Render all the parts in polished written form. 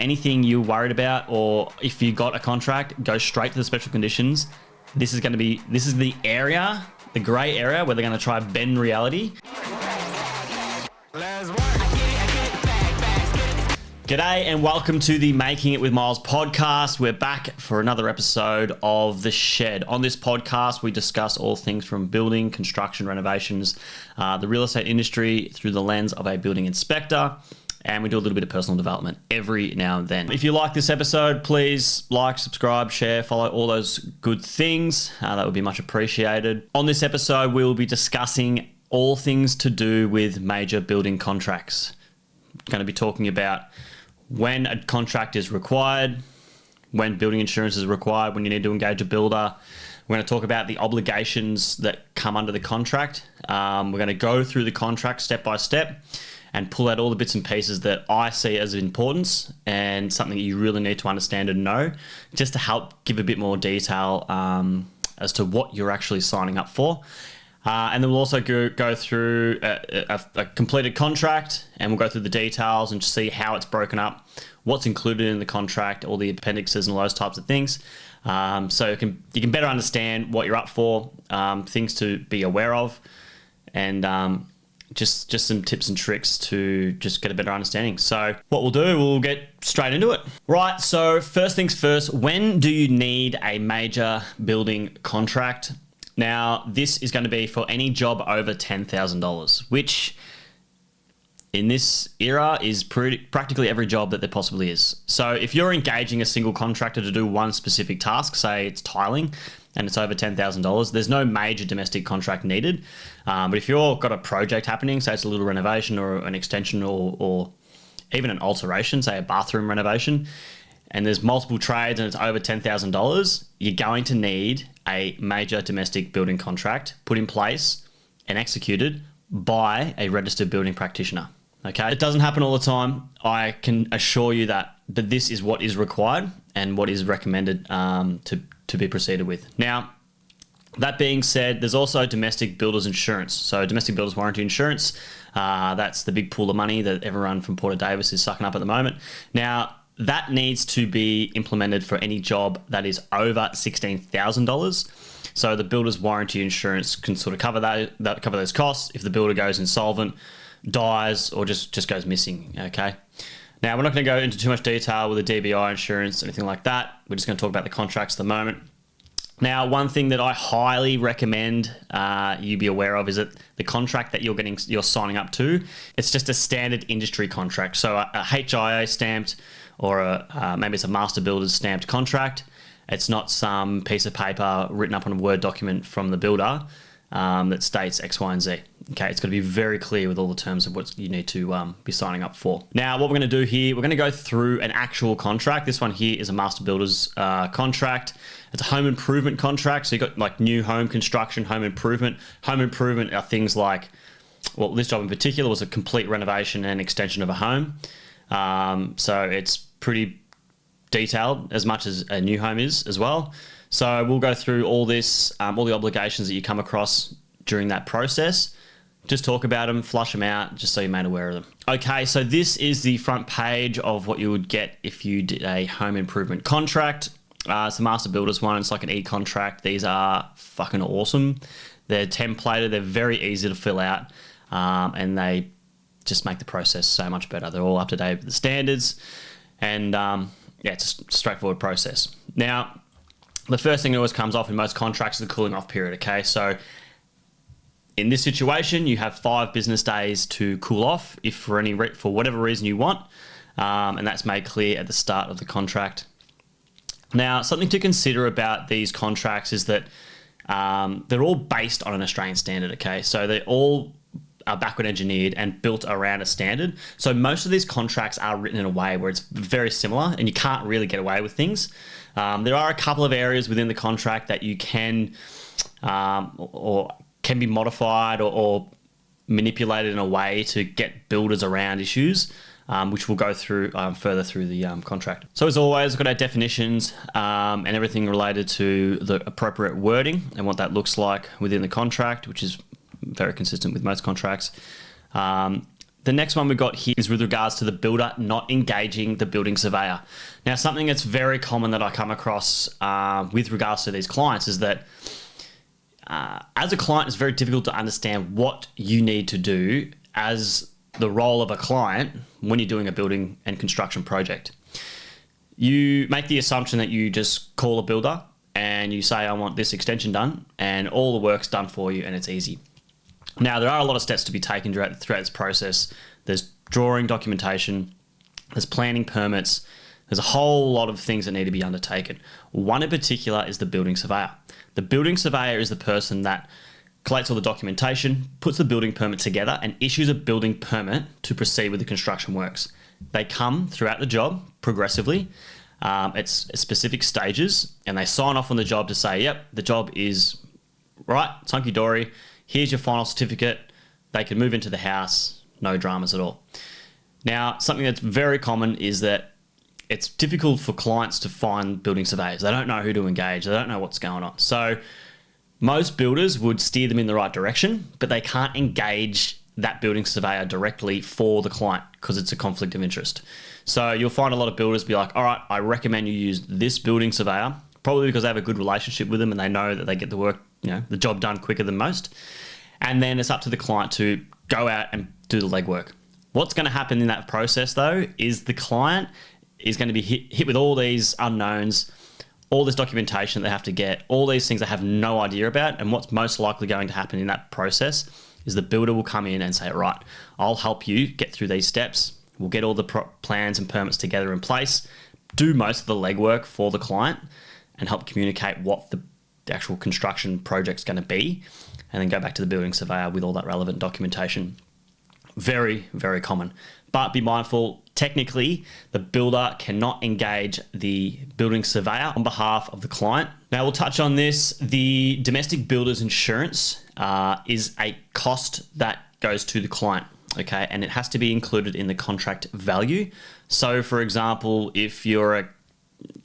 anything you're worried about, or if you got a contract, go straight to the special conditions. This is the area, the grey area, where they're going to try bend reality. G'day and welcome to the Making It with Miles podcast. We're back for another episode of The Shed. On this podcast, we discuss all things from building, construction, renovations, the real estate industry through the lens of a building inspector, and we do a little bit of personal development every now and then. If you like this episode, please like, subscribe, share, follow, all those good things. That would be much appreciated. On this episode, we will be discussing all things to do with major building contracts. We're going to be talking about when a contract is required, when building insurance is required, when you need to engage a builder. We're going to talk about the obligations that come under the contract. We're going to go through the contract step by step and pull out all the bits and pieces that I see as of importance and something that you really need to understand and know, just to help give a bit more detail as to what you're actually signing up for. And then we'll also go through a completed contract, and we'll go through the details and see how it's broken up, what's included in the contract, all the appendixes and all those types of things. So you can better understand what you're up for, things to be aware of, and just some tips and tricks to just get a better understanding. So what we'll get straight into it. Right, so first things first, when do you need a major building contract? Now, this is going to be for any job over $10,000, which in this era is practically every job that there possibly is. So if you're engaging a single contractor to do one specific task, say it's tiling, and it's over $10,000, there's no major domestic contract needed. But if you've got a project happening, say it's a little renovation or an extension or even an alteration, say a bathroom renovation, and there's multiple trades and it's over $10,000, you're going to need a major domestic building contract put in place and executed by a registered building practitioner. Okay, it doesn't happen all the time. I can assure you that, but this is what is required and what is recommended to be proceeded with. Now, that being said, there's also domestic builders insurance. So domestic builders warranty insurance, that's the big pool of money that everyone from Porter Davis is sucking up at the moment. Now, that needs to be implemented for any job that is over $16,000. So the builder's warranty insurance can sort of cover cover those costs if the builder goes insolvent, dies, or just goes missing. Okay. Now, we're not going to go into too much detail with the DBI insurance, anything like that. We're just going to talk about the contracts at the moment. Now, one thing that I highly recommend you be aware of is that the contract that you're signing up to, it's just a standard industry contract. So a HIA stamped or maybe it's a master builder's stamped contract. It's not some piece of paper written up on a Word document from the builder that states X, Y, and Z. Okay, it's got to be very clear with all the terms of what you need to be signing up for. Now, what we're going to do here, we're going to go through an actual contract. This one here is a master builder's contract. It's a home improvement contract. So you've got like new home construction, home improvement. Home improvement are things like, well, this job in particular was a complete renovation and extension of a home. So it's pretty detailed, as much as a new home is as well. So we'll go through all this, all the obligations that you come across during that process. Just talk about them, flush them out, just so you're made aware of them. Okay, so this is the front page of what you would get if you did a home improvement contract. It's a master builders one. It's like an e-contract. These are fucking awesome. They're templated. They're very easy to fill out, and they just make the process so much better. They're all up to date with the standards, and it's a straightforward process. Now, the first thing that always comes off in most contracts is the cooling off period. Okay, so in this situation, you have 5 business days to cool off if for whatever reason you want, and that's made clear at the start of the contract. Now, something to consider about these contracts is that they're all based on an Australian standard. Okay, so they all are backward engineered and built around a standard. So most of these contracts are written in a way where it's very similar and you can't really get away with things. There are a couple of areas within the contract that you can or can be modified or manipulated in a way to get builders around issues, which we'll go through further through the contract. So as always, we've got our definitions and everything related to the appropriate wording and what that looks like within the contract, which is very consistent with most contracts. The next one we've got here is with regards to the builder not engaging the building surveyor. Now, something that's very common that I come across with regards to these clients is that as a client, it's very difficult to understand what you need to do as the role of a client when you're doing a building and construction project. You make the assumption that you just call a builder and you say, I want this extension done, and all the work's done for you and it's easy. Now, there are a lot of steps to be taken throughout this process. There's drawing documentation, there's planning permits, there's a whole lot of things that need to be undertaken. One in particular is the building surveyor. The building surveyor is the person that collates all the documentation, puts the building permit together, and issues a building permit to proceed with the construction works. They come throughout the job progressively. It's specific stages, and they sign off on the job to say, yep, the job is right, it's hunky-dory, here's your final certificate. They can move into the house, no dramas at all. Now, something that's very common is that it's difficult for clients to find building surveyors. They don't know who to engage. They don't know what's going on. So most builders would steer them in the right direction, but they can't engage that building surveyor directly for the client because it's a conflict of interest. So you'll find a lot of builders be like, all right, I recommend you use this building surveyor, probably because they have a good relationship with them and they know that they get the work, the job done quicker than most. And then it's up to the client to go out and do the legwork. What's going to happen in that process, though, is the client is going to be hit with all these unknowns, all this documentation they have to get, all these things they have no idea about. And what's most likely going to happen in that process is the builder will come in and say, right, I'll help you get through these steps. We'll get all the plans and permits together in place, do most of the legwork for the client, and help communicate what the actual construction project's going to be, and then go back to the building surveyor with all that relevant documentation. Very, very common. But be mindful, technically, the builder cannot engage the building surveyor on behalf of the client. Now, we'll touch on this. The domestic builder's insurance is a cost that goes to the client, okay? And it has to be included in the contract value. So, for example, if you're a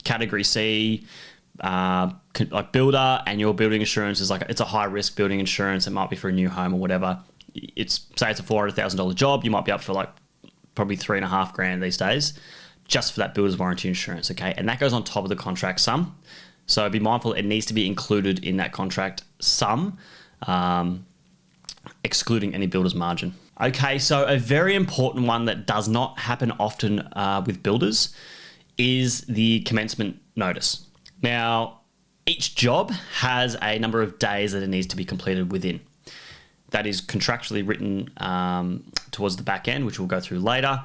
Category C like builder and your building insurance is it's a high risk building insurance, it might be for a new home or whatever. Say it's a $400,000 job, you might be up for probably $3,500 these days just for that builder's warranty insurance, okay? And that goes on top of the contract sum. So be mindful, it needs to be included in that contract sum, excluding any builder's margin. Okay, so a very important one that does not happen often with builders is the commencement notice. Now, each job has a number of days that it needs to be completed within. That is contractually written towards the back end, which we'll go through later.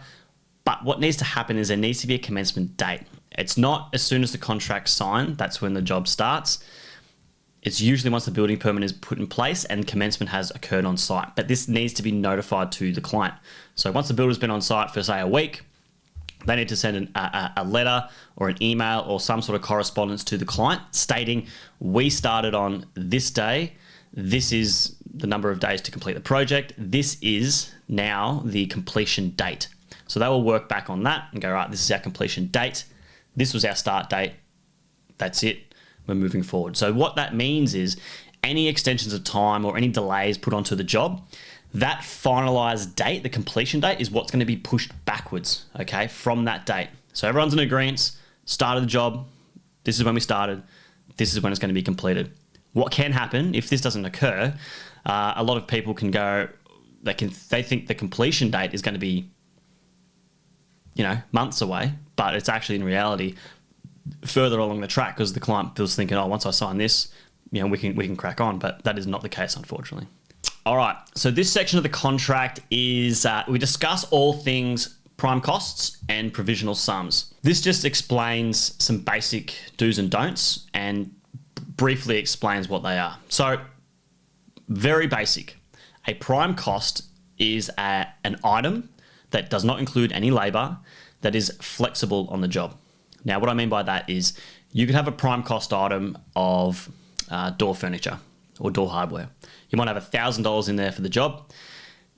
But what needs to happen is there needs to be a commencement date. It's not as soon as the contract's signed, that's when the job starts. It's usually once the building permit is put in place and commencement has occurred on site. But this needs to be notified to the client. So once the builder's been on site for, say, a week, they need to send a letter or an email or some sort of correspondence to the client stating, we started on this day, this is the number of days to complete the project, this is now the completion date. So they will work back on that and go, right, this is our completion date, this was our start date, that's it, we're moving forward. So what that means is any extensions of time or any delays put onto the job, that finalized date, the completion date, is what's going to be pushed backwards, okay, from that date. So everyone's in agreement, started the job, this is when we started, this is when it's going to be completed. What can happen if this doesn't occur, a lot of people can go, they think the completion date is going to be, months away, but it's actually in reality further along the track because the client feels thinking, oh, once I sign this, we can crack on, but that is not the case, unfortunately. All right, so this section of the contract is, we discuss all things prime costs and provisional sums. This just explains some basic do's and don'ts and briefly explains what they are. So, very basic. A prime cost is an item that does not include any labor that is flexible on the job. Now, what I mean by that is you could have a prime cost item of door furniture or door hardware. You might have $1,000 in there for the job.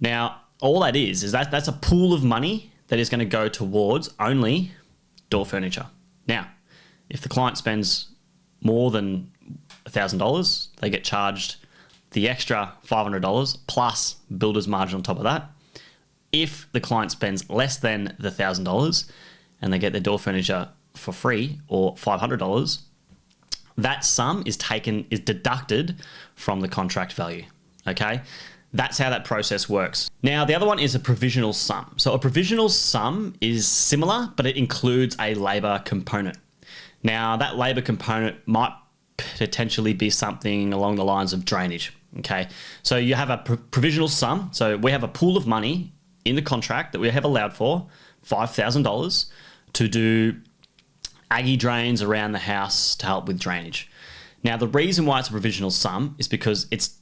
Now, all that is that's a pool of money that is going to go towards only door furniture. Now, if the client spends more than $1,000, they get charged the extra $500 plus builder's margin on top of that. If the client spends less than the $1,000 and they get their door furniture for free or $500, that sum is deducted from the contract value. Okay, that's how that process works. Now, the other one is a provisional sum. So a provisional sum is similar, but it includes a labor component. Now, that labor component might potentially be something along the lines of drainage. Okay, so you have a provisional sum. So we have a pool of money in the contract that we have allowed for, $5,000, to do Aggie drains around the house to help with drainage. Now, the reason why it's a provisional sum is because it's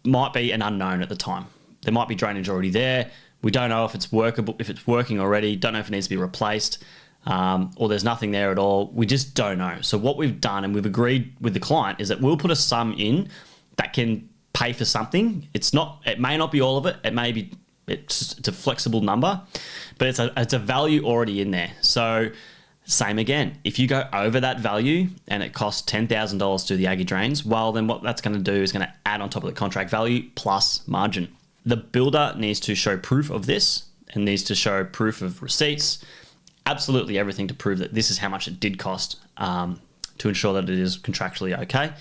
might be an unknown at the time. There might be drainage already there. We don't know if it's workable, if it's working already. Don't know if it needs to be replaced, or there's nothing there at all. We just don't know. So what we've done, and we've agreed with the client, is that we'll put a sum in that can pay for something. It may not be all of it. It may be, it's a flexible number, but it's a value already in there. So same again, if you go over that value and it costs $10,000 to do the Aggie drains, well, then what that's going to do is going to add on top of the contract value plus margin. The builder needs to show proof of this and needs to show proof of receipts, absolutely everything to prove that this is how much it did cost, to ensure that it is contractually okay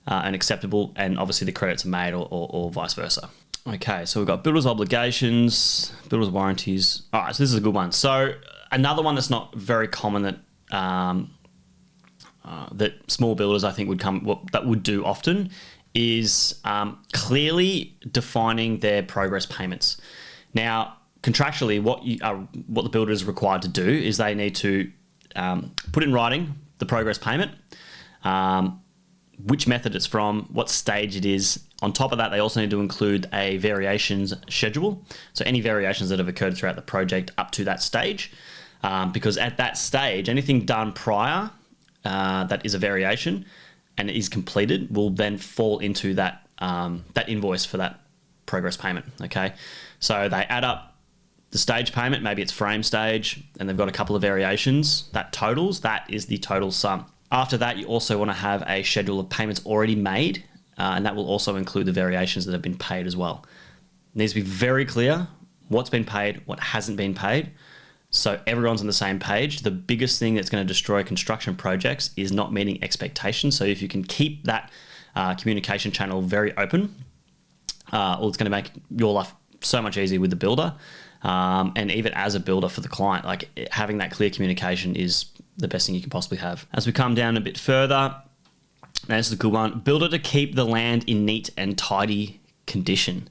and acceptable, and obviously the credits are made or vice versa. Okay, so we've got builder's obligations, builder's warranties. All right, so this is a good one. So another one that's not very common that small builders I think would do often is clearly defining their progress payments. Now, contractually, what the builder is required to do is they need to put in writing the progress payment, which method it's from, what stage it is. On top of that, they also need to include a variations schedule. So any variations that have occurred throughout the project up to that stage, because at that stage, anything done prior that is a variation and is completed will then fall into that invoice for that progress payment. Okay, so they add up the stage payment, maybe it's frame stage, and they've got a couple of variations. That is the total sum. After that, you also want to have a schedule of payments already made, and that will also include the variations that have been paid as well. It needs to be very clear what's been paid, what hasn't been paid, so everyone's on the same page. The biggest thing that's going to destroy construction projects is not meeting expectations. So if you can keep that communication channel very open, well, it's going to make your life so much easier with the builder, and even as a builder for the client. Like, having that clear communication is the best thing you can possibly have. As we come down a bit further, now this is a good one. Builder to keep the land in neat and tidy condition.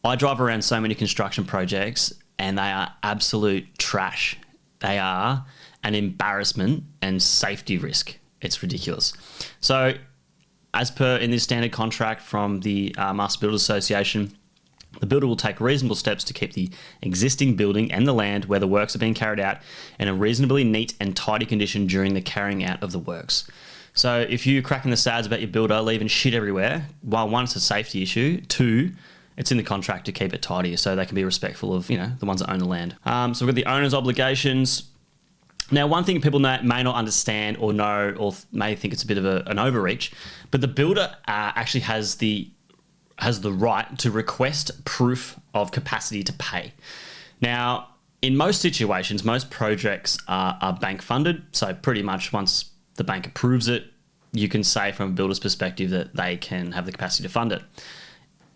I drive around so many construction projects and they are absolute trash. They are an embarrassment and safety risk. It's ridiculous. So as per in this standard contract from the Master Builders Association, the builder will take reasonable steps to keep the existing building and the land where the works are being carried out in a reasonably neat and tidy condition during the carrying out of the works. So if you're cracking the sads about your builder leaving shit everywhere, well, one, it's a safety issue. Two, it's in the contract to keep it tidy so they can be respectful of, the ones that own the land. So we've got the owner's obligations. Now, one thing people may not understand or know, or may think it's a bit of an overreach, but the builder actually has the right to request proof of capacity to pay. Now, in most situations, most projects are bank funded. So pretty much once the bank approves it, you can say from a builder's perspective that they can have the capacity to fund it.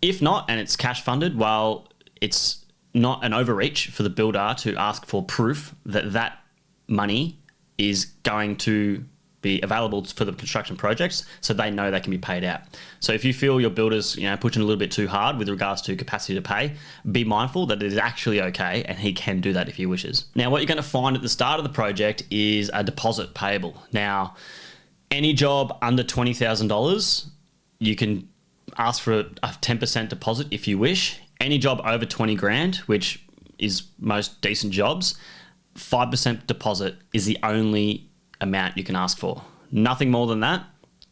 If not, and it's cash funded, well, it's not an overreach for the builder to ask for proof that that money is going to be available for the construction projects, so they know they can be paid out. So if you feel your builder's pushing a little bit too hard with regards to capacity to pay, be mindful that it is actually okay and he can do that if he wishes. Now, what you're going to find at the start of the project is a deposit payable. Now, any job under $20,000, you can ask for a 10% deposit if you wish. Any job over 20 grand, which is most decent jobs, 5% deposit is the only amount you can ask for. Nothing more than that,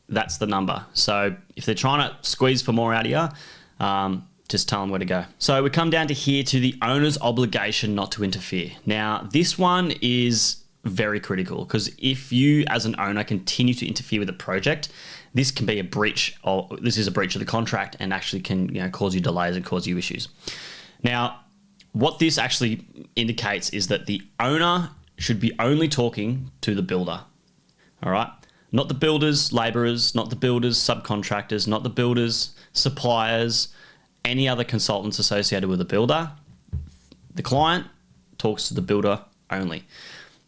that's the number. So if they're trying to squeeze for more out of you, just tell them where to go. So we come down to here to the owner's obligation not to interfere. Now, this one is very critical because if you as an owner continue to interfere with the project, this can be a breach, or this is a breach of the contract and actually can cause you delays and cause you issues. Now, what this actually indicates is that the owner should be only talking to the builder. All right. Not the builders, laborers, not the builders, subcontractors, not the builders, suppliers, any other consultants associated with the builder. The client talks to the builder only.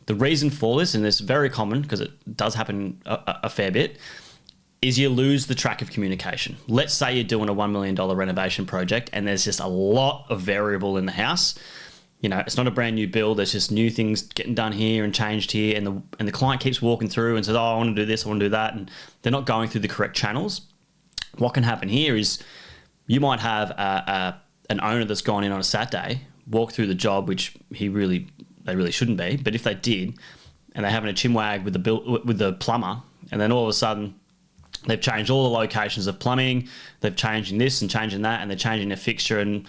The reason for this, and it's very common because it does happen a fair bit, is you lose the track of communication. Let's say you're doing a $1 million renovation project and there's just a lot of variable in the house. You know, it's not a brand new build. There's just new things getting done here and changed here. And the client keeps walking through and says, oh, I want to do this, I want to do that. And they're not going through the correct channels. What can happen here is you might have an owner that's gone in on a Saturday, walk through the job, which they really shouldn't be. But if they did, and they're having a chinwag with the plumber, and then all of a sudden they've changed all the locations of plumbing, they've changing this and changing that, and they're changing their fixture, and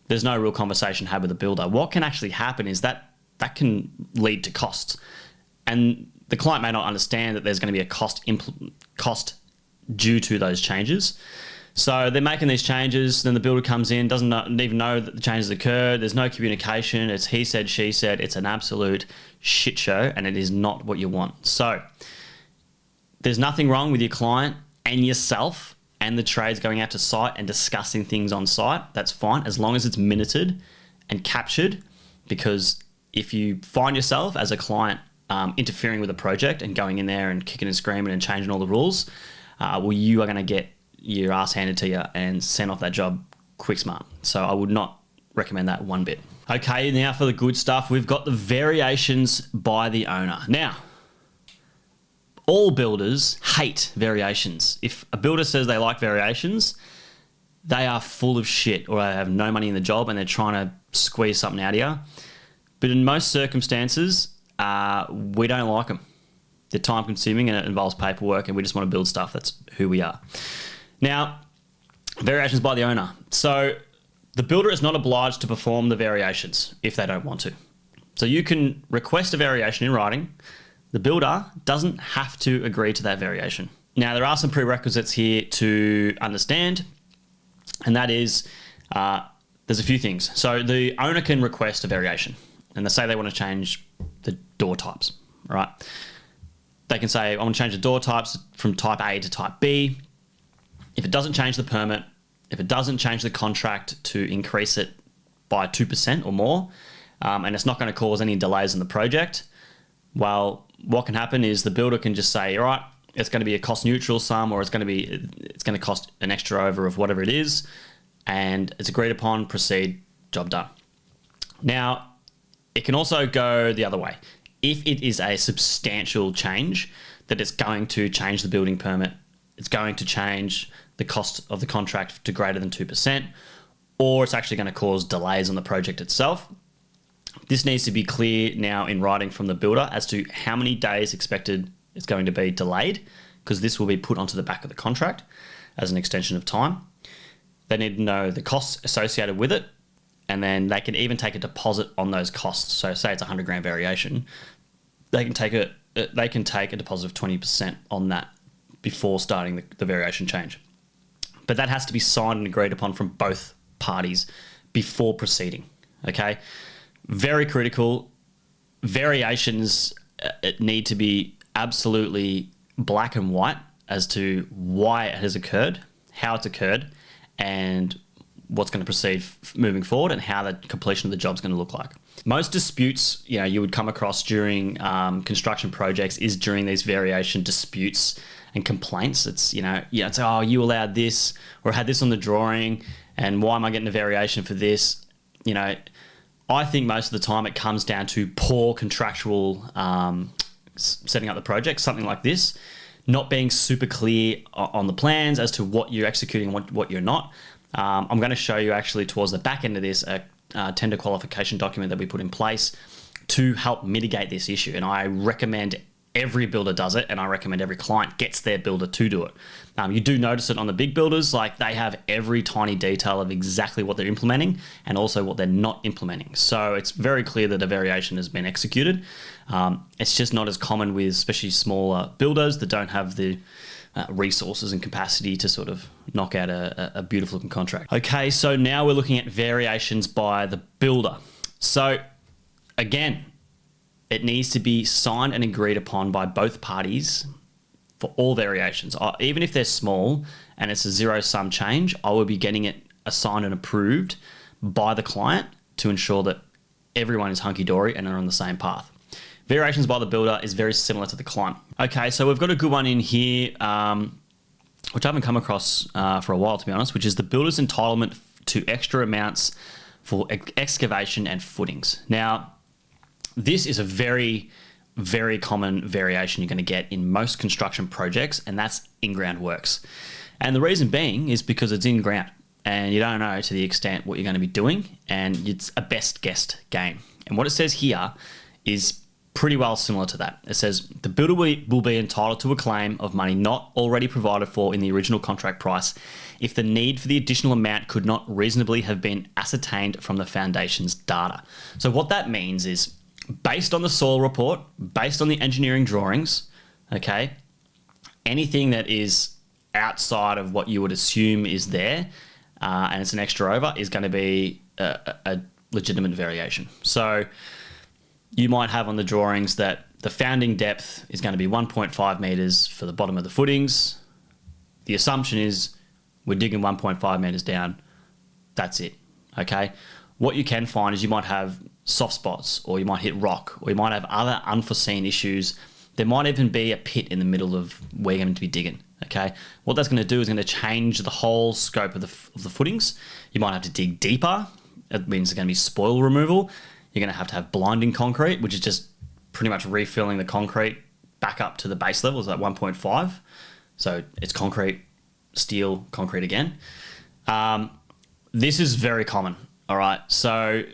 there's no real conversation had with the builder. What can actually happen is that can lead to costs. And the client may not understand that there's going to be a cost due to those changes. So they're making these changes, then the builder comes in, doesn't even know that the changes occurred. There's no communication. It's he said, she said. It's an absolute shit show, and it is not what you want. So there's nothing wrong with your client and yourself and the trades going out to site and discussing things on site. That's fine, as long as it's minuted and captured, because if you find yourself as a client interfering with a project and going in there and kicking and screaming and changing all the rules, well, you are going to get your ass handed to you and sent off that job quick smart. So I would not recommend that one bit. Okay, now for the good stuff, we've got the variations by the owner. Now, all builders hate variations. If a builder says they like variations, they are full of shit, or they have no money in the job and they're trying to squeeze something out of you. But in most circumstances, we don't like them. They're time consuming and it involves paperwork, and we just want to build stuff. That's who we are. Now, variations by the owner. So the builder is not obliged to perform the variations if they don't want to. So you can request a variation in writing. The builder doesn't have to agree to that variation. Now, there are some prerequisites here to understand, and that is there's a few things. So the owner can request a variation, and they say they want to change the door types, right? They can say, I want to change the door types from type A to type B. If it doesn't change the permit, if it doesn't change the contract to increase it by 2% or more, and it's not going to cause any delays in the project, well, what can happen is the builder can just say, all right, it's going to be a cost neutral sum, or it's going to cost an extra over of whatever it is, and it's agreed upon, proceed, job done. Now, it can also go the other way. If it is a substantial change, that it's going to change the building permit, it's going to change the cost of the contract to greater than 2%, or it's actually going to cause delays on the project itself. This needs to be clear now in writing from the builder as to how many days expected it's going to be delayed, because this will be put onto the back of the contract as an extension of time. They need to know the costs associated with it, and then they can even take a deposit on those costs. So say it's a 100 grand variation, they can take a deposit of 20% on that before starting the variation change. But that has to be signed and agreed upon from both parties before proceeding, okay? Very critical. Variations need to be absolutely black and white as to why it has occurred, how it's occurred, and what's going to proceed moving forward, and how the completion of the job is going to look like. Most disputes, you would come across during construction projects is during these variation disputes and complaints. It's it's oh, you allowed this, or had this on the drawing, and why am I getting a variation for this? I think most of the time it comes down to poor contractual setting up the project, something like this, not being super clear on the plans as to what you're executing and what you're not. I'm going to show you actually towards the back end of this a tender qualification document that we put in place to help mitigate this issue. And I recommend every builder does it, and I recommend every client gets their builder to do it. You do notice it on the big builders, like they have every tiny detail of exactly what they're implementing and also what they're not implementing. So it's very clear that a variation has been executed. It's just not as common with especially smaller builders that don't have the resources and capacity to sort of knock out a beautiful looking contract. Okay, so now we're looking at variations by the builder. So again, it needs to be signed and agreed upon by both parties for all variations. Even if they're small and it's a zero-sum change, I will be getting it assigned and approved by the client to ensure that everyone is hunky-dory and are on the same path. Variations by the builder is very similar to the client. Okay, so we've got a good one in here, which I haven't come across for a while, to be honest, which is the builder's entitlement to extra amounts for excavation and footings. Now, this is a very, very common variation you're going to get in most construction projects, and that's in-ground works. And the reason being is because it's in-ground and you don't know to the extent what you're going to be doing, and it's a best guessed game. And what it says here is pretty well similar to that. It says the builder will be entitled to a claim of money not already provided for in the original contract price if the need for the additional amount could not reasonably have been ascertained from the foundation's data. So what that means is, based on the soil report, based on the engineering drawings, okay, anything that is outside of what you would assume is there and it's an extra over is going to be a legitimate variation. So you might have on the drawings that the founding depth is going to be 1.5 meters for the bottom of the footings. The assumption is we're digging 1.5 meters down. That's it. Okay. What you can find is you might have soft spots, or you might hit rock, or you might have other unforeseen issues. There might even be a pit in the middle of where you're going to be digging. Okay. What that's going to do is going to change the whole scope of the footings. You might have to dig deeper. It means there's going to be spoil removal. You're going to have blinding concrete, which is just pretty much refilling the concrete back up to the base level, is at 1.5. So it's concrete, steel, concrete again. This is very common. All right. So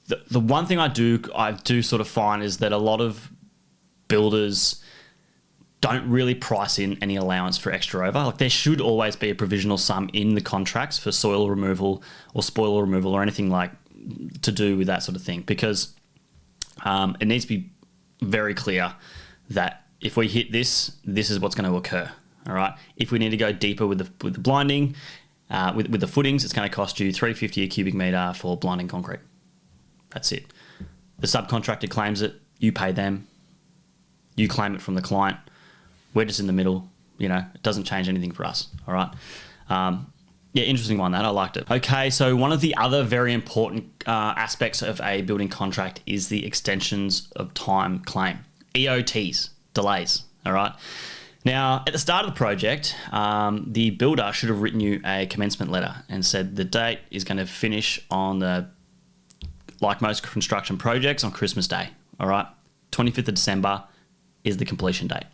the one thing I do sort of find is that a lot of builders don't really price in any allowance for extra over. Like, there should always be a provisional sum in the contracts for soil removal or spoil removal or anything like to do with that sort of thing, because it needs to be very clear that if we hit this is what's going to occur. All right. If we need to go deeper with the blinding, with the footings, it's going to cost you $3.50 a cubic meter for blinding concrete. That's it. The subcontractor claims it. You pay them. You claim it from the client. We're just in the middle. You know, it doesn't change anything for us. All right. Yeah, interesting one, that. I liked it. Okay, so one of the other very important aspects of a building contract is the extensions of time claim. EOTs, delays, all right? Now, at the start of the project, the builder should have written you a commencement letter and said the date is going to finish on like most construction projects, on Christmas Day, all right? 25th of December is the completion date.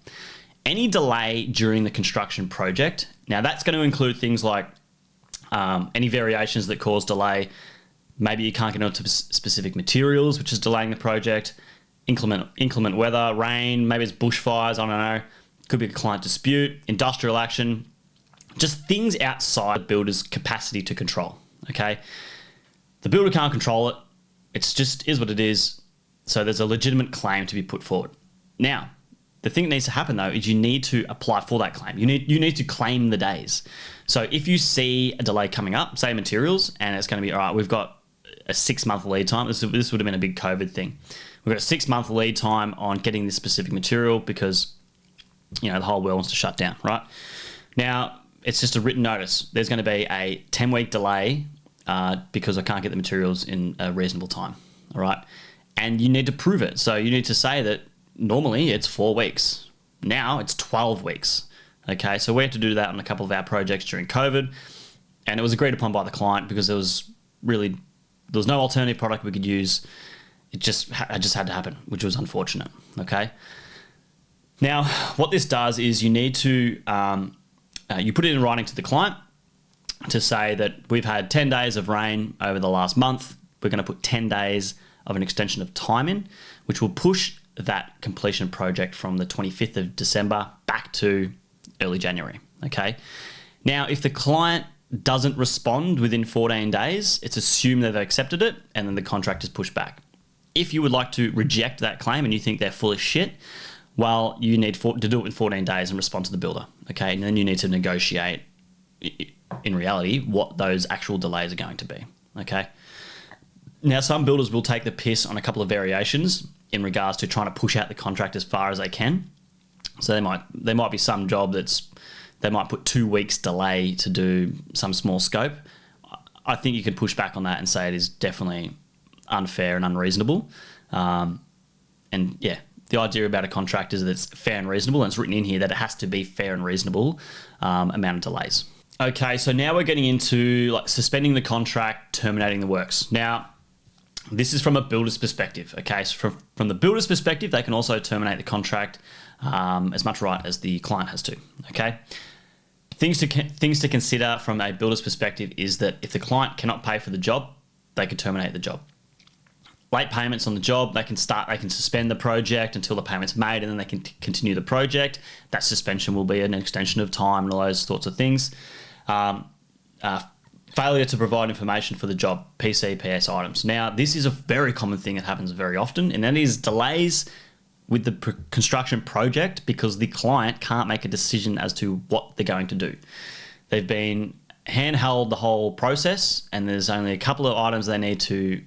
Any delay during the construction project, now that's going to include things like any variations that cause delay. Maybe you can't get onto specific materials, which is delaying the project. Inclement weather, rain, maybe it's bushfires, I don't know. Could be a client dispute, industrial action, just things outside the builder's capacity to control, okay? The builder can't control it. It's just is what it is. So there's a legitimate claim to be put forward. Now, the thing that needs to happen, though, is you need to apply for that claim. You need to claim the days. So if you see a delay coming up, say materials, and it's going to be, all right, we've got a 6-month lead time. This would have been a big COVID thing. We've got a 6-month lead time on getting this specific material because, you know, the whole world wants to shut down, right? Now, it's just a written notice. There's going to be a 10-week delay because I can't get the materials in a reasonable time, all right? And you need to prove it. So you need to say that normally it's 4 weeks. Now it's 12 weeks. Okay, so we had to do that on a couple of our projects during COVID, and it was agreed upon by the client because there was no alternative product we could use. It just had to happen, which was unfortunate. Okay. Now, what this does is you need to you put it in writing to the client to say that we've had 10 days of rain over the last month. We're going to put 10 days of an extension of time in, which will push that completion project from the 25th of December back to early January, okay? Now, if the client doesn't respond within 14 days, it's assumed that they've accepted it, and then the contract is pushed back. If you would like to reject that claim and you think they're full of shit, Well, you need to do it in 14 days and respond to the builder. Okay. And then you need to negotiate in reality what those actual delays are going to be. Okay. Now, some builders will take the piss on a couple of variations in regards to trying to push out the contract as far as they can. So there might be some job they might put 2 weeks delay to do some small scope. I think you can push back on that and say it is definitely unfair and unreasonable. And yeah, the idea about a contract is that it's fair and reasonable, and it's written in here that it has to be fair and reasonable amount of delays. Okay, so now we're getting into like suspending the contract, terminating the works. Now, this is from a builder's perspective. Okay, so from the builder's perspective, they can also terminate the contract as much right as the client has to. Okay, things to consider from a builder's perspective is that if the client cannot pay for the job, they could terminate the job. Late payments on the job, they can suspend the project until the payment's made, and then they can continue the project. That suspension will be an extension of time and all those sorts of things. Failure to provide information for the job, PC/PS items. Now, this is a very common thing that happens very often, and that is delays with the construction project because the client can't make a decision as to what they're going to do. They've been handheld the whole process, and there's only a couple of items they need to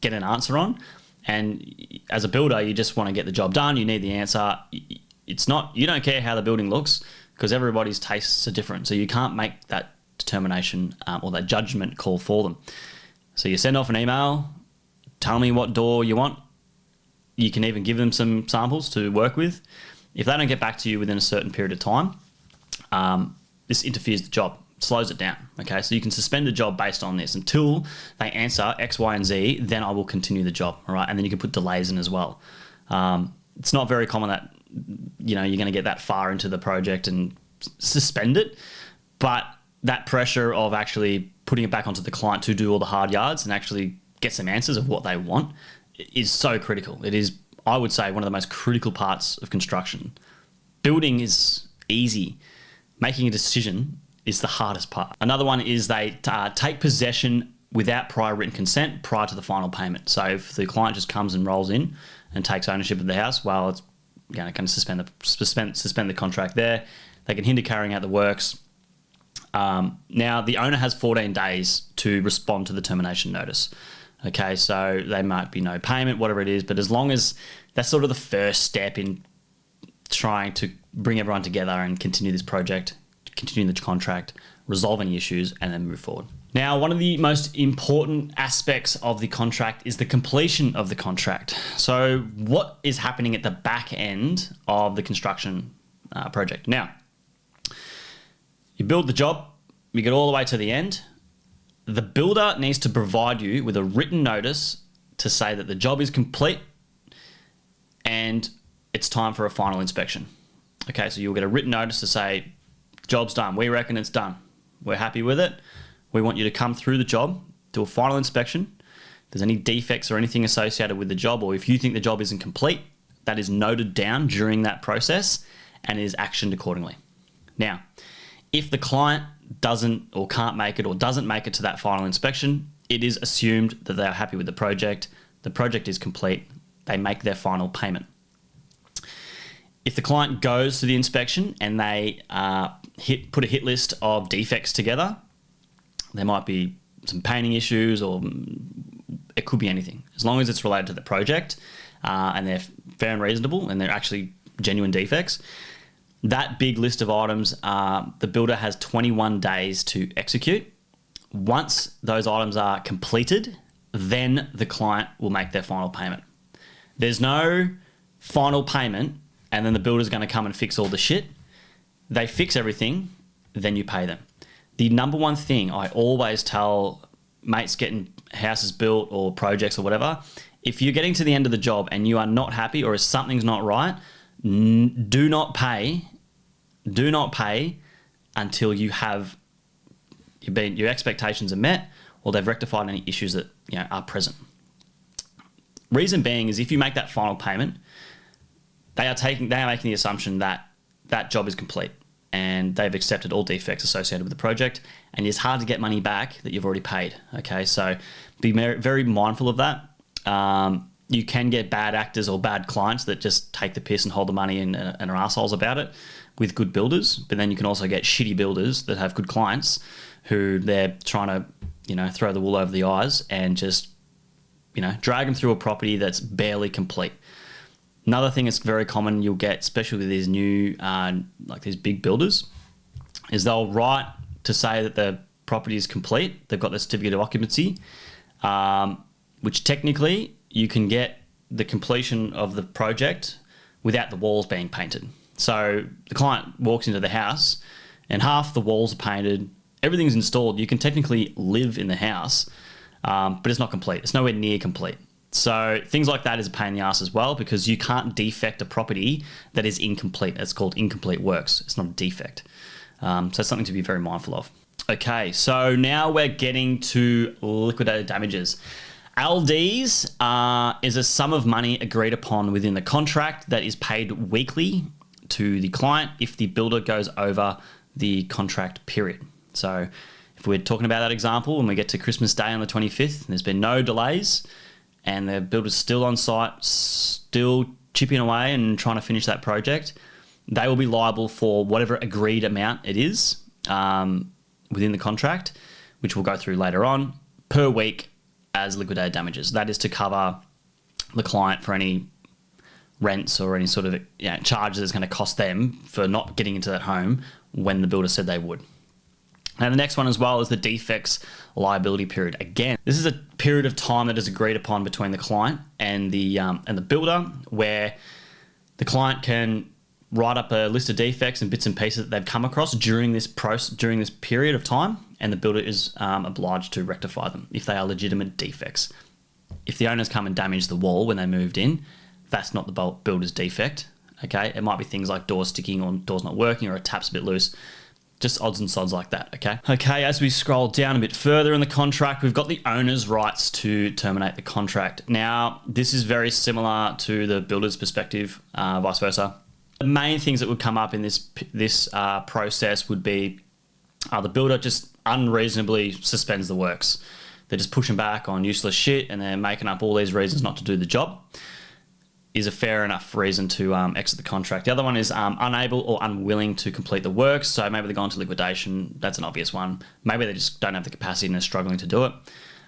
get an answer on. And as a builder, you just want to get the job done. You need the answer. You don't care how the building looks because everybody's tastes are different. So you can't make that determination or that judgment call for them. So you send off an email, tell me what door you want. You can even give them some samples to work with. If they don't get back to you within a certain period of time, this interferes the job, slows it down. Okay, so you can suspend the job based on this until they answer X, Y, and Z. Then I will continue the job. All right, and then you can put delays in as well. It's not very common that you're going to get that far into the project and suspend it, but that pressure of actually putting it back onto the client to do all the hard yards and actually get some answers of what they want is so critical. It is, I would say, one of the most critical parts of construction. Building is easy. Making a decision is the hardest part. Another one is they take possession without prior written consent prior to the final payment. So if the client just comes and rolls in and takes ownership of the house, well, it's going to suspend the contract there. They can hinder carrying out the works. Now, the owner has 14 days to respond to the termination notice. Okay, so they might be no payment, whatever it is, but as long as that's sort of the first step in trying to bring everyone together and continue this project, continue the contract, resolve any issues, and then move forward. Now, one of the most important aspects of the contract is the completion of the contract. So what is happening at the back end of the construction project? Now, you build the job, you get all the way to the end. The builder needs to provide you with a written notice to say that the job is complete and it's time for a final inspection. Okay, so you'll get a written notice to say, job's done. We reckon it's done. We're happy with it. We want you to come through the job, do a final inspection. If there's any defects or anything associated with the job, or if you think the job isn't complete, that is noted down during that process and is actioned accordingly. Now, if the client doesn't or can't make it or doesn't make it to that final inspection, it is assumed that they are happy with the project is complete, they make their final payment. If the client goes to the inspection and they put a hit list of defects together, there might be some painting issues or it could be anything. As long as it's related to the project and they're fair and reasonable and they're actually genuine defects, that big list of items, the builder has 21 days to execute. Once those items are completed, then the client will make their final payment. There's no final payment and then the builder's going to come and fix all the shit. They fix everything, then you pay them. The number one thing I always tell mates getting houses built or projects or whatever, if you're getting to the end of the job and you are not happy or if something's not right, do not pay until your expectations are met or they've rectified any issues that are present. Reason being is if you make that final payment, they are making the assumption that that job is complete and they've accepted all defects associated with the project, and it's hard to get money back that you've already paid. Okay, so be very mindful of that. You can get bad actors or bad clients that just take the piss and hold the money and are assholes about it with good builders. But then you can also get shitty builders that have good clients who they're trying to, throw the wool over the eyes and just, drag them through a property that's barely complete. Another thing that's very common you'll get, especially with these new, like these big builders, is they'll write to say that the property is complete. They've got the certificate of occupancy, which technically you can get the completion of the project without the walls being painted. So the client walks into the house and half the walls are painted, everything's installed. You can technically live in the house, but it's not complete. It's nowhere near complete. So things like that is a pain in the ass as well, because you can't defect a property that is incomplete. It's called incomplete works. It's not a defect. So it's something to be very mindful of. Okay, so now we're getting to liquidated damages. LDs is a sum of money agreed upon within the contract that is paid weekly to the client if the builder goes over the contract period. So if we're talking about that example, when we get to Christmas Day on the 25th, and there's been no delays and the builder's still on site, still chipping away and trying to finish that project, they will be liable for whatever agreed amount it is within the contract, which we'll go through later on, per week as liquidated damages. That is to cover the client for any rents or any sort of charges that's going to cost them for not getting into that home when the builder said they would. And the next one as well is the defects liability period. Again, this is a period of time that is agreed upon between the client and the builder, where the client can write up a list of defects and bits and pieces that they've come across during this period of time, and the builder is obliged to rectify them if they are legitimate defects. If the owners come and damage the wall when they moved in, that's not the builder's defect. Okay, it might be things like doors sticking or doors not working or a tap's a bit loose. Just odds and sods like that, okay? Okay, as we scroll down a bit further in the contract, we've got the owner's rights to terminate the contract. Now, this is very similar to the builder's perspective, vice versa. The main things that would come up in this process would be the builder just unreasonably suspends the works. They're just pushing back on useless shit and they're making up all these reasons not to do the job. Is a fair enough reason to exit the contract. The other one is unable or unwilling to complete the work. So maybe they've gone to liquidation. That's an obvious one. Maybe they just don't have the capacity and they're struggling to do it.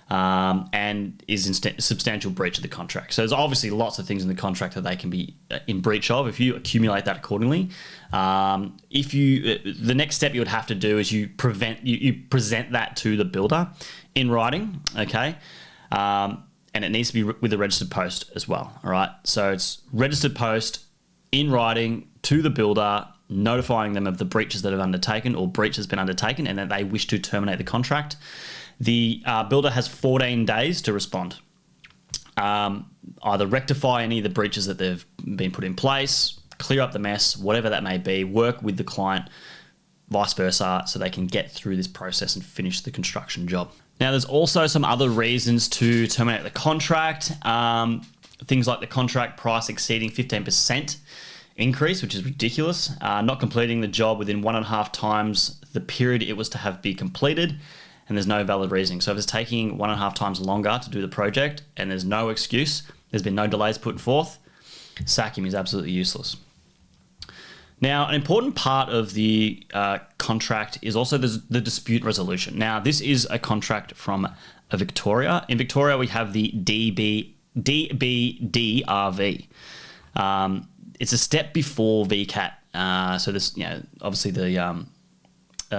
And is in substantial breach of the contract. So there's obviously lots of things in the contract that they can be in breach of if you accumulate that accordingly. The next step you would have to do is you present that to the builder in writing, okay? And it needs to be with a registered post as well, all right? So it's registered post in writing to the builder, notifying them of the breaches that have undertaken or breach has been undertaken and that they wish to terminate the contract. The builder has 14 days to respond. Either rectify any of the breaches that they've been put in place, clear up the mess, whatever that may be, work with the client, vice versa, so they can get through this process and finish the construction job. Now, there's also some other reasons to terminate the contract. Things like the contract price exceeding 15% increase, which is ridiculous. Not completing the job within 1.5 times the period it was to have be completed, and there's no valid reasoning. So if it's taking 1.5 times longer to do the project and there's no excuse, there's been no delays put forth, sack him is absolutely useless. Now, an important part of the contract is also the dispute resolution. Now, this is a contract from Victoria. In Victoria, we have the DBDRV. It's a step before VCAT. So this, obviously the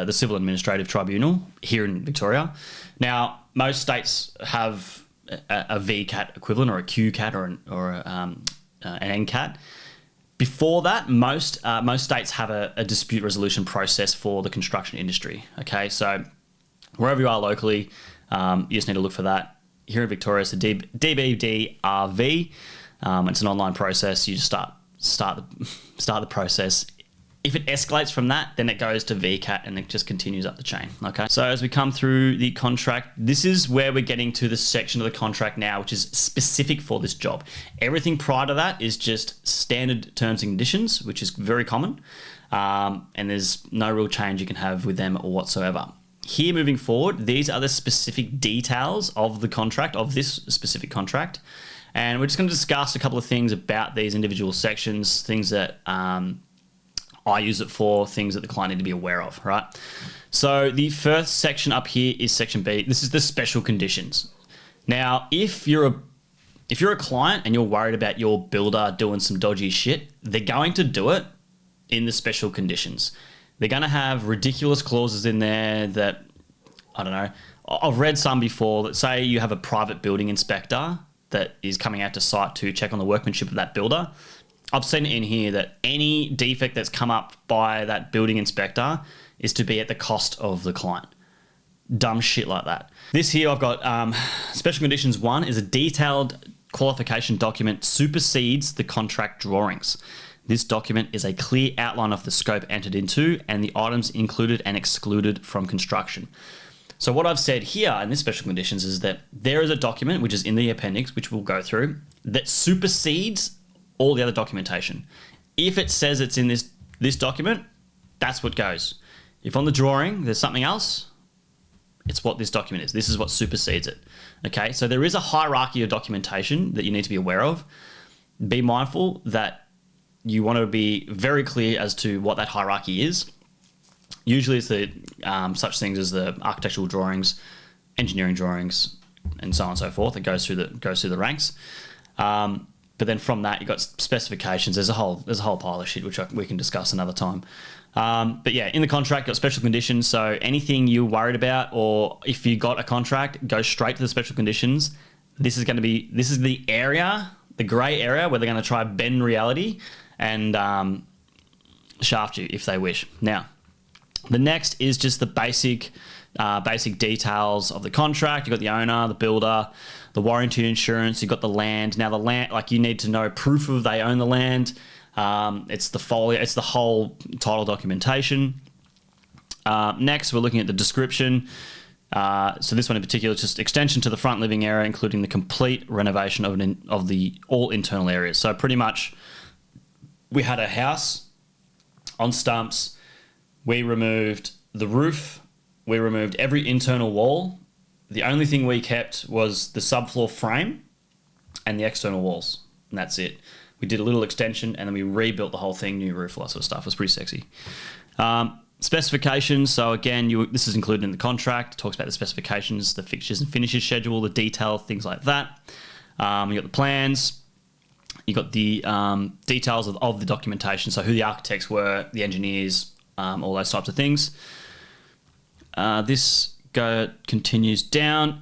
Civil Administrative Tribunal here in Victoria. Now, most states have a VCAT equivalent or a QCAT or an NCAT. Before that, most states have a dispute resolution process for the construction industry. Okay, so wherever you are locally, you just need to look for that. Here in Victoria, it's the DBDRV. It's an online process. You just start the process. If it escalates from that, then it goes to VCAT and it just continues up the chain. Okay. So as we come through the contract, this is where we're getting to the section of the contract now, which is specific for this job. Everything prior to that is just standard terms and conditions, which is very common. And there's no real change you can have with them or whatsoever. Here moving forward, these are the specific details of the contract, of this specific contract. And we're just going to discuss a couple of things about these individual sections, things that I use it for, things that the client need to be aware of, right? So the first section up here is section B. This is the special conditions. Now, if you're a client and you're worried about your builder doing some dodgy shit, they're going to do it in the special conditions. They're going to have ridiculous clauses in there that, I don't know, I've read some before that say you have a private building inspector that is coming out to site to check on the workmanship of that builder. I've seen it in here that any defect that's come up by that building inspector is to be at the cost of the client. Dumb shit like that. This here I've got special conditions 1 is a detailed qualification document supersedes the contract drawings. This document is a clear outline of the scope entered into and the items included and excluded from construction. So what I've said here in this special conditions is that there is a document, which is in the appendix, which we'll go through, that supersedes all the other documentation. If it says it's in this document, that's what goes. If on the drawing there's something else, it's what this document is. This is what supersedes it. Okay, so there is a hierarchy of documentation that you need to be aware of. Be mindful that you want to be very clear as to what that hierarchy is. Usually it's the such things as the architectural drawings, engineering drawings, and so on and so forth. It goes through the ranks. But then from that, you've got specifications. There's a whole pile of shit, which we can discuss another time. But yeah, in the contract, you've got special conditions. So anything you're worried about, or if you got a contract, go straight to the special conditions. This is the area, the grey area, where they're going to try bend reality and shaft you if they wish. Now, the next is just the basic details of the contract. You've got the owner, the builder, the warranty insurance, you've got the land. Now the land, like you need to know proof of they own the land. It's the folio, it's the whole title documentation. Next, we're looking at the description. So this one in particular is just extension to the front living area, including the complete renovation of the all internal areas. So pretty much we had a house on stumps. We removed the roof. We removed every internal wall. The only thing we kept was the subfloor frame and the external walls, and that's it. We did a little extension, and then we rebuilt the whole thing, new roof, all that sort of stuff. It was pretty sexy. Specifications. So again, this is included in the contract. It talks about the specifications, the fixtures and finishes schedule, the detail, things like that. You got the plans. You got the details of the documentation. So who the architects were, the engineers, all those types of things. This continues down.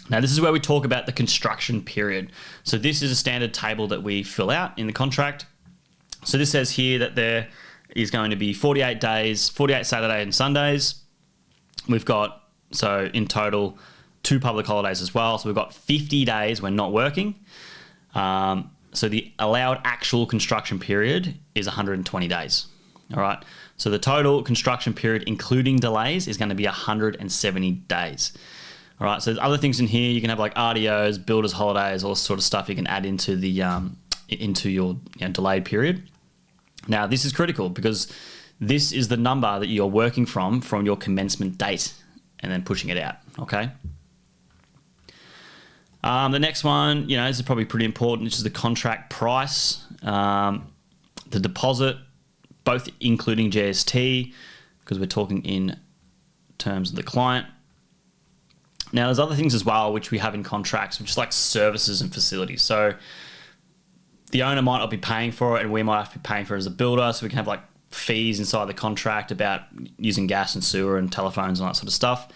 Now, this is where we talk about the construction period. So this is a standard table that we fill out in the contract. So this says here that there is going to be 48 days, 48 Saturday and Sundays. We've got, so in total, 2 public holidays as well. So we've got 50 days when not working. So the allowed actual construction period is 120 days. All right. So the total construction period, including delays, is going to be 170 days. All right. So there's other things in here. You can have like RDOs, builders holidays, all this sort of stuff you can add into the into your delayed period. Now this is critical because this is the number that you're working from your commencement date, and then pushing it out. Okay. The next one, this is probably pretty important. This is the contract price, the deposit, both including GST, because we're talking in terms of the client. Now, there's other things as well which we have in contracts, which is like services and facilities. So the owner might not be paying for it, and we might have to be paying for it as a builder. So we can have like fees inside the contract about using gas and sewer and telephones and all that sort of stuff.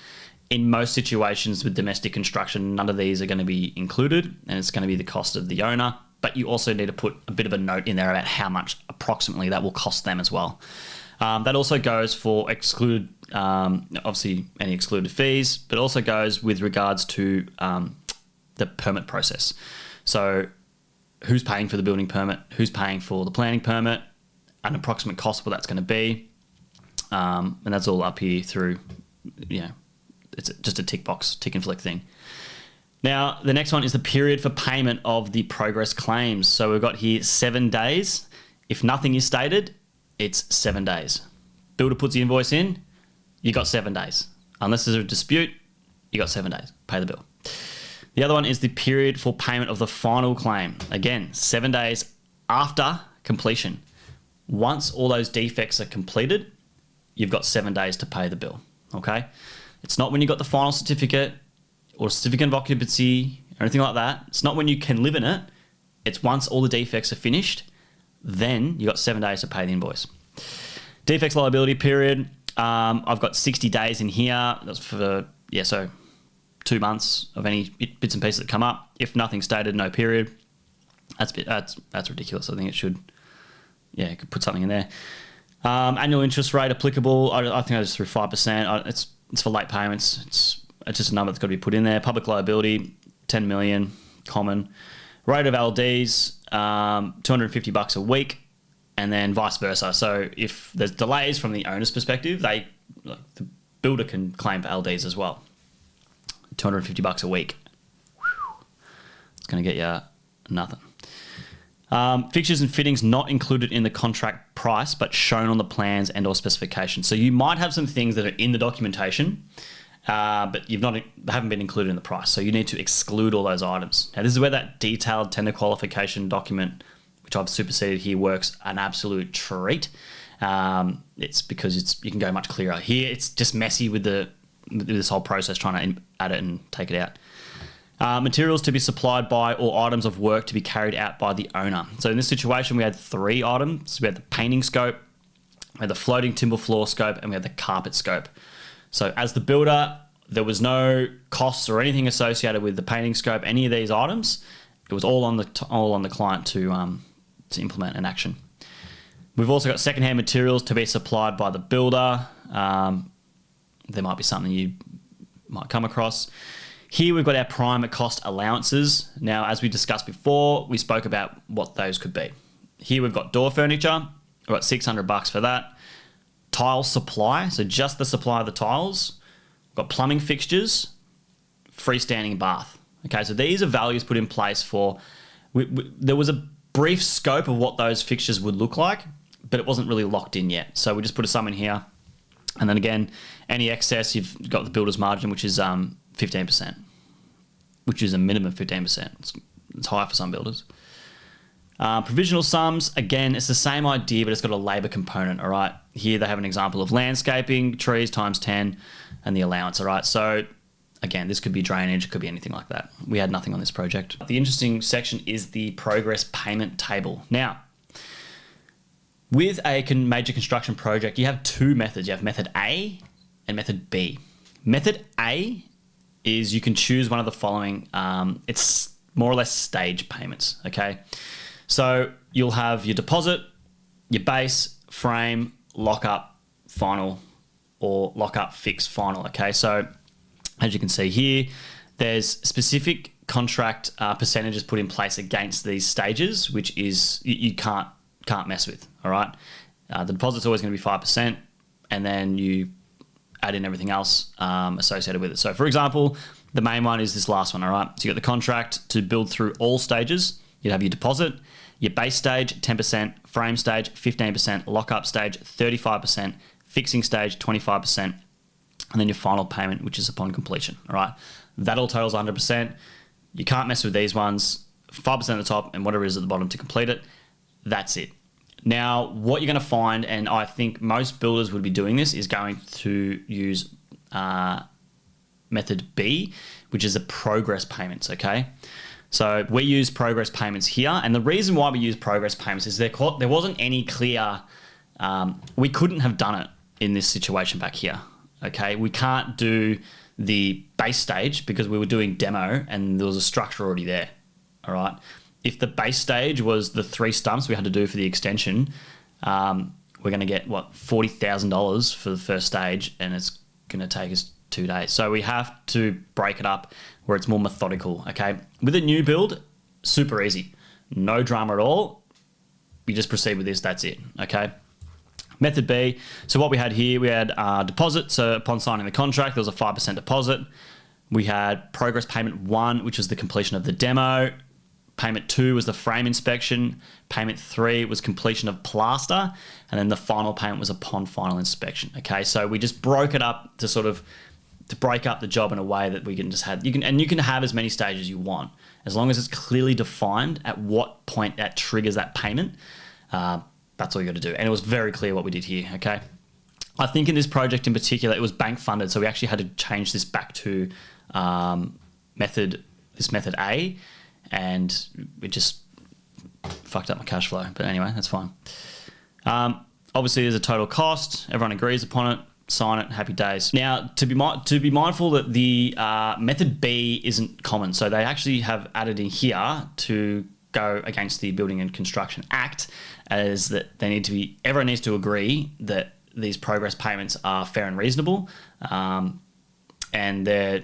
In most situations with domestic construction, none of these are going to be included, and it's going to be the cost of the owner. But you also need to put a bit of a note in there about how much approximately that will cost them as well. That also goes for excluded, obviously any excluded fees, but also goes with regards to the permit process. So who's paying for the building permit, who's paying for the planning permit, an approximate cost of what that's going to be. And that's all up here through, it's just a tick and flick thing. Now, the next one is the period for payment of the progress claims. So we've got here 7 days. If nothing is stated, it's 7 days. Builder puts the invoice in, you got 7 days. Unless there's a dispute, you got 7 days. Pay the bill. The other one is the period for payment of the final claim. Again, 7 days after completion. Once all those defects are completed, you've got 7 days to pay the bill, okay? It's not when you got the final certificate or certificate of occupancy or anything like that. It's not when you can live in it. It's once all the defects are finished, then you got 7 days to pay the invoice. Defects liability period, I've got 60 days in here. That's for, so 2 months of any bits and pieces that come up. If nothing stated, no period. That's ridiculous. I think it should, you could put something in there. Annual interest rate applicable. I think I just threw 5%. It's for late payments. It's just a number that's got to be put in there. Public liability, 10 million, common. Rate of LDs, $250 a week, and then vice versa. So if there's delays from the owner's perspective, the builder can claim for LDs as well. $250 a week. It's going to get you nothing. Fixtures and fittings not included in the contract price, but shown on the plans and or specifications. So you might have some things that are in the documentation, but they haven't been included in the price. So you need to exclude all those items. Now, this is where that detailed tender qualification document, which I've superseded here, works an absolute treat. It's because you can go much clearer. Here, it's just messy with this whole process trying to add it and take it out. Materials to be supplied by or items of work to be carried out by the owner. So in this situation, we had 3 items. We had the painting scope, we had the floating timber floor scope, and we had the carpet scope. So as the builder, there was no costs or anything associated with the painting scope, any of these items. It was all on the client to implement an action. We've also got secondhand materials to be supplied by the builder. There might be something you might come across. Here we've got our prime cost allowances. Now, as we discussed before, we spoke about what those could be. Here we've got door furniture. We've got $600 for that. Tile supply, so just the supply of the tiles. We've got plumbing fixtures, freestanding bath. Okay, so these are values put in place for... there was a brief scope of what those fixtures would look like, but it wasn't really locked in yet. So we just put a sum in here. And then again, any excess, you've got the builder's margin, which is 15%, which is a minimum of 15%. It's high for some builders. Provisional sums, again, it's the same idea, but it's got a labour component, all right? Here they have an example of landscaping, trees times 10, and the allowance, all right? So again, this could be drainage, it could be anything like that. We had nothing on this project. The interesting section is the progress payment table. Now, with a major construction project, you have 2 methods. You have method A and method B. Method A is you can choose one of the following. It's more or less stage payments, okay? So you'll have your deposit, your base, frame, lockup, final, or lockup, fix, final, okay? So as you can see here, there's specific contract percentages put in place against these stages, which is you can't mess with, all right? The deposit's always going to be 5%, and then you add in everything else associated with it. So for example, the main one is this last one, all right? So you got the contract to build through all stages. You'd have your deposit, your base stage, 10%, frame stage, 15%, lockup stage, 35%, fixing stage, 25%, and then your final payment, which is upon completion, all right? That all totals 100%. You can't mess with these ones. 5% at the top and whatever is at the bottom to complete it. That's it. Now, what you're going to find, and I think most builders would be doing this, is going to use method B, which is the progress payments, okay? So we use progress payments here, and the reason why we use progress payments is there wasn't any clear... we couldn't have done it in this situation back here, okay? We can't do the base stage because we were doing demo and there was a structure already there, all right? If the base stage was the 3 stumps we had to do for the extension, we're going to get, $40,000 for the first stage, and it's going to take us 2 days. So we have to break it up where it's more methodical, okay? With a new build, super easy. No drama at all. You just proceed with this, that's it, okay? Method B, so what we had here, we had deposit. So upon signing the contract, there was a 5% deposit. We had progress payment 1, which was the completion of the demo. Payment 2 was the frame inspection. Payment 3 was completion of plaster. And then the final payment was upon final inspection. Okay, so we just broke it up to to break up the job in a way that we can just have, you can have as many stages you want, as long as it's clearly defined at what point that triggers that payment. That's all you got to do. And it was very clear what we did here, okay? I think in this project in particular, it was bank funded, so we actually had to change this back to method A, and it just fucked up my cash flow. But anyway, that's fine. Obviously, there's a total cost. Everyone agrees upon it. Sign it. Happy days. Now, to be mindful that the method B isn't common, so they actually have added in here to go against the Building and Construction Act, as that everyone needs to agree that these progress payments are fair and reasonable, and the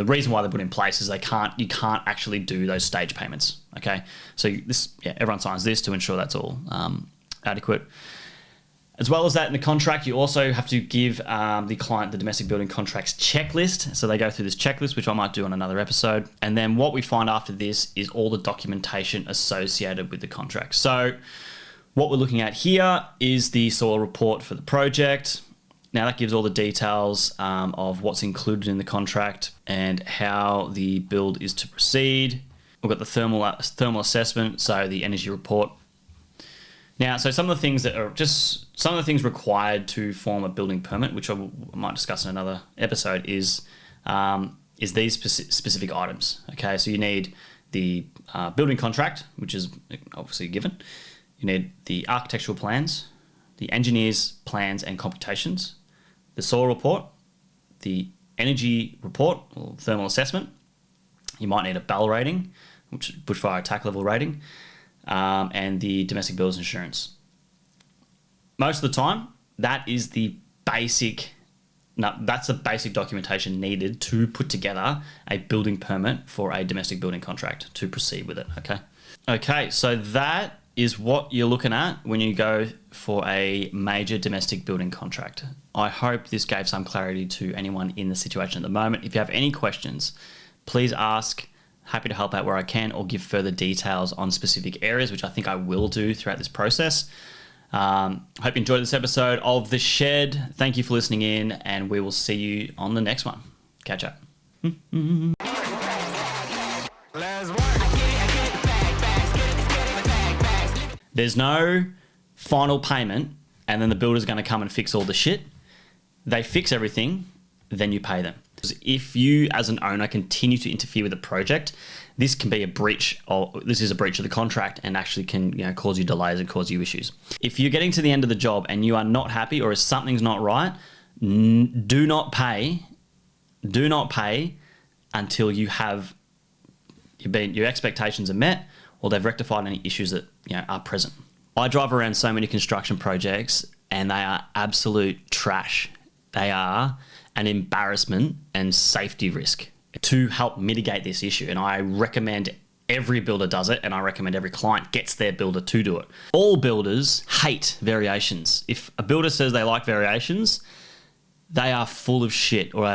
reason why they're put in place is you can't actually do those stage payments. Okay, so everyone signs this to ensure that's all adequate. As well as that, in the contract, you also have to give the client the domestic building contracts checklist. So they go through this checklist, which I might do on another episode. And then what we find after this is all the documentation associated with the contract. So what we're looking at here is the soil report for the project. Now that gives all the details of what's included in the contract and how the build is to proceed. We've got the thermal assessment, so the energy report. Now, so some of the things required to form a building permit, which I might discuss in another episode, is these specific items. Okay, so you need the building contract, which is obviously given. You need the architectural plans, the engineer's plans and computations, the soil report, the energy report or thermal assessment. You might need a BAL rating, which is bushfire attack level rating, and the domestic builders insurance. Most of the time, that's the basic documentation needed to put together a building permit for a domestic building contract to proceed with it. Okay, so that is what you're looking at when you go for a major domestic building contract. I hope this gave some clarity to anyone in the situation at the moment. If you have any questions, please ask. Happy to help out where I can or give further details on specific areas, which I think I will do throughout this process. Hope you enjoyed this episode of The Shed. Thank you for listening in, and we will see you on the next one. Catch up. There's no final payment and then the builder's going to come and fix all the shit. They fix everything, then you pay them. If you as an owner continue to interfere with the project, this can be a breach, or this is a breach of the contract and actually can cause you delays and cause you issues. If you're getting to the end of the job and you are not happy or if something's not right, do not pay until you have your expectations are met or they've rectified any issues that are present. I drive around so many construction projects and they are absolute trash. They are an embarrassment and safety risk to help mitigate this issue. And I recommend every builder does it, and I recommend every client gets their builder to do it. All builders hate variations. If a builder says they like variations, they are full of shit or